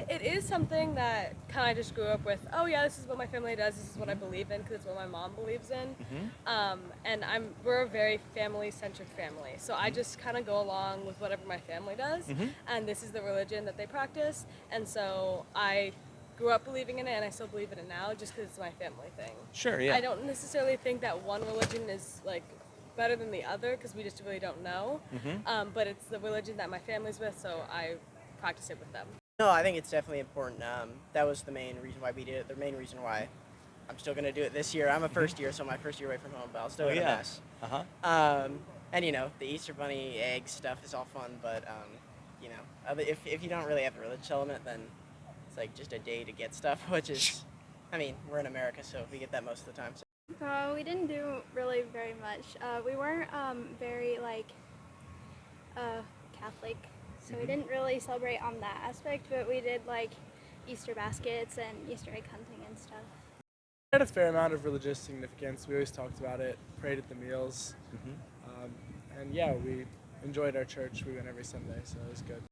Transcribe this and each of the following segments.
It is something that kind of just grew up with. Oh yeah, this is what my family does. This is what I believe in because it's what my mom believes in. And we're a very family-centered family, so I just kind of go along with whatever my family does, and this is the religion that they practice, and so I grew up believing in it, and I still believe in it now, just because it's my family thing. Sure, yeah. I don't necessarily think that one religion is like better than the other because we just really don't know. But it's the religion that my family's with, so I practice it with them. No, I think it's definitely important. That was the main reason why we did it. The main reason why I'm still going to do it this year. I'm a first year, so my first year away from home, but I'll still go to Mass. And, the Easter Bunny egg stuff is all fun, but, if you don't really have the religious element, then it's like just a day to get stuff, which is, we're in America, so we get that most of the time. So. We didn't do really very much. We weren't very Catholic, so we didn't really celebrate on that aspect, but we did Easter baskets and Easter egg hunting and stuff. It had a fair amount of religious significance. We always talked about it, prayed at the meals, and yeah, we enjoyed our church. We went every Sunday, so it was good.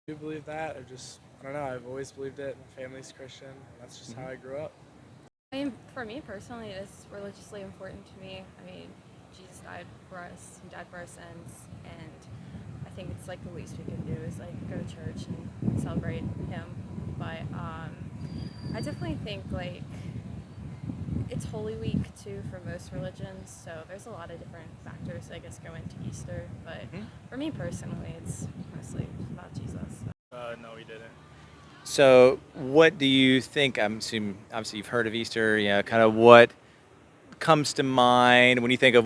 Do you believe that, or just, I don't know, I've always believed it. My family's Christian, and that's just how I grew up. For me personally, it is religiously important to me. Jesus died for us, he died for our sins, and I think it's the least we can do is go to church and celebrate him. But I definitely think it's Holy Week too for most religions, so there's a lot of different factors I guess go into Easter. But for me personally, it's mostly about Jesus. No, we didn't. So what do you think, obviously you've heard of Easter, kind of what comes to mind when you think of,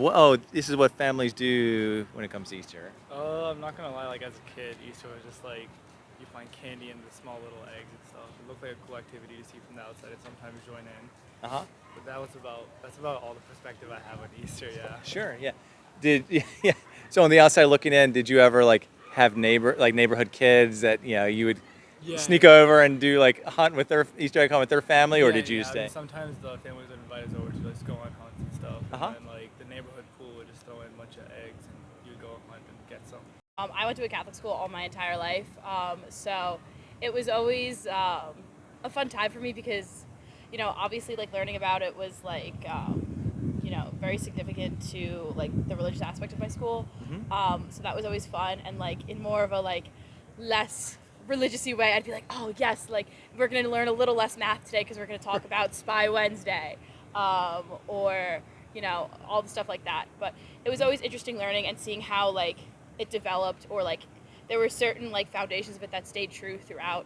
this is what families do when it comes to Easter? I'm not gonna lie, as a kid, Easter was just you find candy in the small little eggs and stuff. It looked like a cool activity to see from the outside and sometimes join in. But that's about all the perspective I have on Easter, yeah. Sure, yeah. So on the outside looking in, did you ever have neighborhood kids that you would sneak over and do a hunt with their Easter egg hunt with their family, or did you stay? Sometimes the families would invite us over to just go on hunts and stuff. And then the neighborhood pool would just throw in a bunch of eggs and you'd go hunt and get some. I went to a Catholic school all my entire life, so it was always a fun time for me because, obviously learning about it was very significant to the religious aspect of my school. So that was always fun, and in more of a less religious-y way, I'd be oh yes, we're going to learn a little less math today because we're going to talk about Spy Wednesday, or all the stuff like that. But it was always interesting learning and seeing how it developed, or there were certain foundations of it that stayed true throughout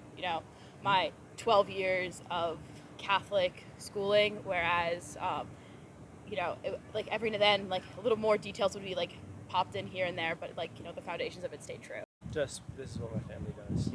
my 12 years of Catholic schooling, whereas every now and then a little more details would be popped in here and there, but the foundations of it stayed true. Just, this is what my family does.